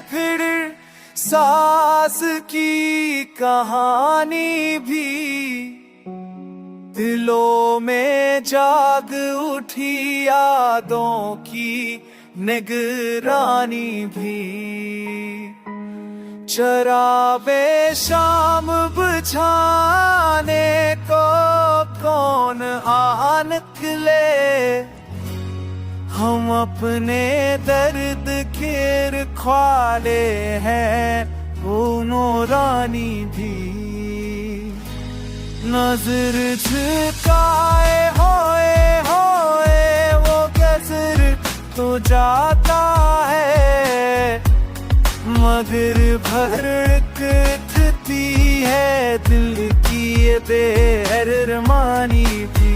फिर सास की कहानी भी, दिलों में जाग उठी यादों की निगरानी भी। चराबे शाम बुझाने को कौन आ निकले, हम अपने दर्द के ख्वाले हैं दोनों रानी भी। नजर झुकाए होए वो गजर तो जाता है, मगर भड़कती है दिल की ये बेअरमानी भी।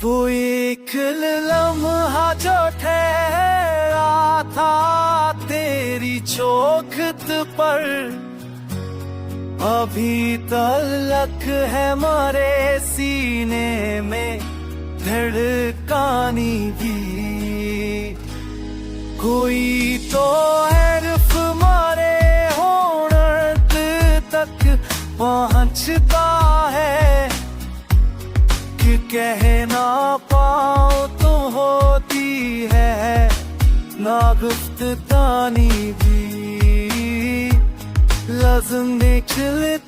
वो एक लम्हा जो ठहरा था तेरी चौखट पर, अभी तलक है मरे सीने में धड़कानी भी। कोई तो हरफ मारे होनत तक पहुंचता है, कि कह ना पाओ तो होती है ना गुफ्तगानी भी। लफ्ज़ निकलते